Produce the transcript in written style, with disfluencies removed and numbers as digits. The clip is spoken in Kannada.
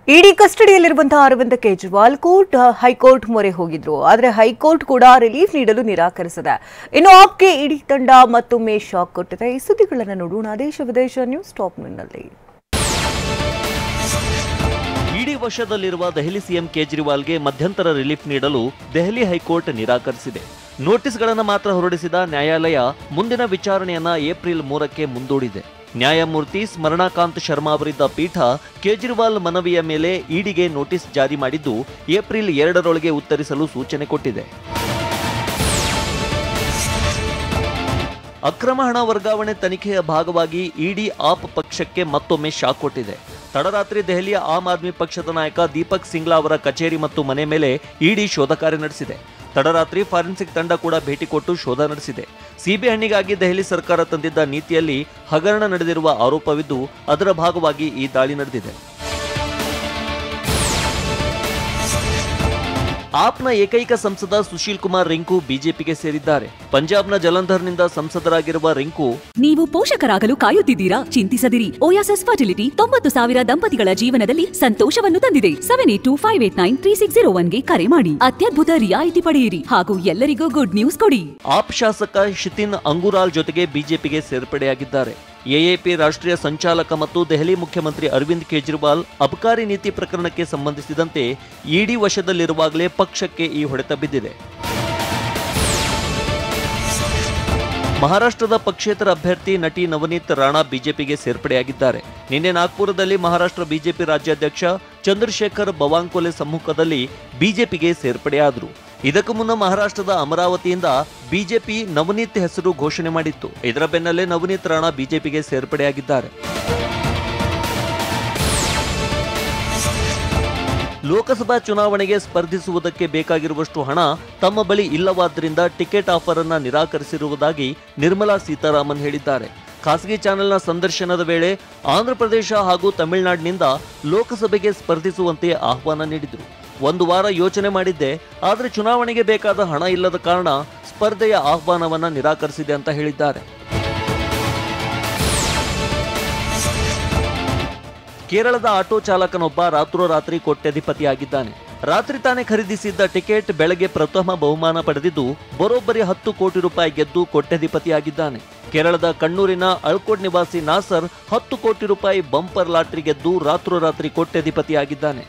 ಇಡಿ ಕಸ್ಟಡಿಯಲ್ಲಿರುವಂತಹ ಅರವಿಂದ್ ಕೇಜ್ರಿವಾಲ್ ಹೈಕೋರ್ಟ್ ಮೊರೆ ಹೋಗಿದ್ರು. ಆದರೆ ಹೈಕೋರ್ಟ್ ಕೂಡ ರಿಲೀಫ್ ನೀಡಲು ನಿರಾಕರಿಸಿದೆ. ಇನ್ನು ಆಪ್ಗೆ ಇಡಿ ತಂಡ ಮತ್ತೊಮ್ಮೆ ಶಾಕ್ ಕೊಟ್ಟಿದೆ. ಈ ಸುದ್ದಿಗಳನ್ನು ನೋಡೋಣ ದೇಶ ವಿದೇಶ ನ್ಯೂಸ್ ಟಾಪ್ ನಲ್ಲಿ. ಇಡಿ ವಶದಲ್ಲಿರುವ ದೆಹಲಿ ಸಿಎಂ ಕೇಜ್ರಿವಾಲ್ಗೆ ಮಧ್ಯಂತರ ರಿಲೀಫ್ ನೀಡಲು ದೆಹಲಿ ಹೈಕೋರ್ಟ್ ನಿರಾಕರಿಸಿದೆ. ನೋಟಿಸ್ಗಳನ್ನು ಮಾತ್ರ ಹೊರಡಿಸಿದ ನ್ಯಾಯಾಲಯ ಮುಂದಿನ ವಿಚಾರಣೆಯನ್ನ ಏಪ್ರಿಲ್ 3ಕ್ಕೆ ಮುಂದೂಡಿದೆ. ನ್ಯಾಯಮೂರ್ತಿ ಸ್ಮರಣಾಕಾಂತ್ ಶರ್ಮಾ ಅವರಿದ್ದ ಪೀಠ ಕೇಜ್ರಿವಾಲ್ ಮನವಿಯ ಮೇಲೆ ಇಡಿಗೆ ನೋಟಿಸ್ ಜಾರಿ ಮಾಡಿದ್ದು ಏಪ್ರಿಲ್ 2ರೊಳಗೆ ಉತ್ತರಿಸಲು ಸೂಚನೆ ಕೊಟ್ಟಿದೆ. ಅಕ್ರಮ ಹಣ ವರ್ಗಾವಣೆ ತನಿಖೆಯ ಭಾಗವಾಗಿ ಇಡಿ ಆಪ್ ಪಕ್ಷಕ್ಕೆ ಮತ್ತೊಮ್ಮೆ ಶಾಕ್ ಕೊಟ್ಟಿದೆ. ತಡರಾತ್ರಿ ದೆಹಲಿಯ ಆಮ್ ಆದ್ಮಿ ಪಕ್ಷದ ನಾಯಕ ದೀಪಕ್ ಸಿಂಗ್ಲಾ ಅವರ ಕಚೇರಿ ಮತ್ತು ಮನೆ ಮೇಲೆ ಇಡಿ ಶೋಧ ಕಾರ್ಯ ನಡೆಸಿದೆ. ತಡರಾತ್ರಿ ಫಾರೆನ್ಸಿಕ್ ತಂಡ ಕೂಡ ಭೇಟಿ ಕೊಟ್ಟು ಶೋಧ ನಡೆಸಿದೆ. ಸಿಬಿಐಗಾಗಿ ದೆಹಲಿ ಸರ್ಕಾರ ತಂದಿದ್ದ ನೀತಿಯಲ್ಲಿ ಹಗರಣ ನಡೆದಿರುವ ಆರೋಪವಿದ್ದು ಅದರ ಭಾಗವಾಗಿ ಈ ದಾಳಿ ನಡೆದಿದೆ. ಆಪ್ನ ಏಕೈಕ ಸಂಸದ ಸುಶೀಲ್ ಕುಮಾರ್ ರಿಂಕು ಬಿಜೆಪಿಗೆ ಸೇರಿದ್ದಾರೆ. ಪಂಜಾಬ್ನ ಜಲಂಧರ್ನಿಂದ ಸಂಸದರಾಗಿರುವ ರಿಂಕು, ನೀವು ಪೋಷಕರಾಗಲು ಕಾಯುತ್ತಿದ್ದೀರಾ? ಚಿಂತಿಸದಿರಿ. ಓಯಾಸಿಸ್ ಫರ್ಟಿಲಿಟಿ 90,000 ದಂಪತಿಗಳ ಜೀವನದಲ್ಲಿ ಸಂತೋಷವನ್ನು ತಂದಿದೆ. 7825893601ಗೆ ಕರೆ ಮಾಡಿ ಅತ್ಯದ್ಭುತ ರಿಯಾಯಿತಿ ಪಡೆಯಿರಿ ಹಾಗೂ ಎಲ್ಲರಿಗೂ ಗುಡ್ ನ್ಯೂಸ್ ಕೊಡಿ. ಆಪ್ ಶಾಸಕ ಶಿತಿನ್ ಅಂಗುರಾಲ್ ಜೊತೆಗೆ ಬಿಜೆಪಿಗೆ ಸೇರ್ಪಡೆಯಾಗಿದ್ದಾರೆ. ಎಎಪಿ ರಾಷ್ಟ್ರೀಯ ಸಂಚಾಲಕ ಮತ್ತು ದೆಹಲಿ ಮುಖ್ಯಮಂತ್ರಿ ಅರವಿಂದ್ ಕೇಜ್ರಿವಾಲ್ ಅಬಕಾರಿ ನೀತಿ ಪ್ರಕರಣಕ್ಕೆ ಸಂಬಂಧಿಸಿದಂತೆ ಇಡಿ ವಶದಲ್ಲಿರುವಾಗಲೇ ಪಕ್ಷಕ್ಕೆ ಈ ಹೊಡೆತ ಬಿದ್ದಿದೆ. ಮಹಾರಾಷ್ಟ್ರದ ಪಕ್ಷೇತರ ಅಭ್ಯರ್ಥಿ ನಟಿ ನವನೀತ್ ರಾಣಾ ಬಿಜೆಪಿಗೆ ಸೇರ್ಪಡೆಯಾಗಿದ್ದಾರೆ. ನಿನ್ನೆ ನಾಗ್ಪುರದಲ್ಲಿ ಮಹಾರಾಷ್ಟ್ರ ಬಿಜೆಪಿ ರಾಜ್ಯಾಧ್ಯಕ್ಷ ಚಂದ್ರಶೇಖರ್ ಬವಾಂಕೋಲೆ ಸಮ್ಮುಖದಲ್ಲಿ ಬಿಜೆಪಿಗೆ ಸೇರ್ಪಡೆಯಾದರು. ಇದಕ್ಕೂ ಮುನ್ನ ಮಹಾರಾಷ್ಟ್ರದ ಅಮರಾವತಿಯಿಂದ ಬಿಜೆಪಿ ನವನೀತ್ ಹೆಸರು ಘೋಷಣೆ ಮಾಡಿತ್ತು. ಇದರ ಬೆನ್ನಲ್ಲೇ ನವನೀತ್ ರಾಣಾ ಬಿಜೆಪಿಗೆ ಸೇರ್ಪಡೆಯಾಗಿದ್ದಾರೆ. ಲೋಕಸಭಾ ಚುನಾವಣೆಗೆ ಸ್ಪರ್ಧಿಸುವುದಕ್ಕೆ ಬೇಕಾಗಿರುವಷ್ಟು ಹಣ ತಮ್ಮ ಬಳಿ ಇಲ್ಲವಾದ್ದರಿಂದ ಟಿಕೆಟ್ ಆಫರ್ ಅನ್ನು ನಿರಾಕರಿಸಿರುವುದಾಗಿ ನಿರ್ಮಲಾ ಸೀತಾರಾಮನ್ ಹೇಳಿದ್ದಾರೆ. ಖಾಸಗಿ ಚಾನೆಲ್ನ ಸಂದರ್ಶನದ ವೇಳೆ ಆಂಧ್ರಪ್ರದೇಶ ಹಾಗೂ ತಮಿಳುನಾಡಿನಿಂದ ಲೋಕಸಭೆಗೆ ಸ್ಪರ್ಧಿಸುವಂತೆ ಆಹ್ವಾನ ನೀಡಿದರು. 1 ವಾರ ಯೋಚನೆ ಮಾಡಿದ್ದೆ, ಆದರೆ ಚುನಾವಣೆಗೆ ಬೇಕಾದ ಹಣ ಇಲ್ಲದ ಕಾರಣ ಸ್ಪರ್ಧೆಯ ಆಹ್ವಾನವನ್ನ ನಿರಾಕರಿಸಿದೆ ಅಂತ ಹೇಳಿದ್ದಾರೆ. ಕೇರಳದ ಆಟೋ ಚಾಲಕನೊಬ್ಬ ರಾತ್ರೋರಾತ್ರಿ ಕೋಟ್ಯಧಿಪತಿಯಾಗಿದ್ದಾನೆ. ರಾತ್ರಿ ತಾನೇ ಖರೀದಿಸಿದ್ದ ಟಿಕೆಟ್ ಬೆಳಗ್ಗೆ ಪ್ರಥಮ ಬಹುಮಾನ ಪಡೆದಿದ್ದು ಬರೋಬ್ಬರಿ 10 ಕೋಟಿ ರೂಪಾಯಿ ಗೆದ್ದು ಕೋಟ್ಯಧಿಪತಿಯಾಗಿದ್ದಾನೆ. ಕೇರಳದ ಕಣ್ಣೂರಿನ ಅಳ್ಕೋಡ್ ನಿವಾಸಿ ನಾಸರ್ 10 ಕೋಟಿ ರೂಪಾಯಿ ಬಂಪರ್ ಲಾಟರಿ ಗೆದ್ದು ರಾತ್ರೋರಾತ್ರಿ ಕೋಟ್ಯಧಿಪತಿಯಾಗಿದ್ದಾನೆ.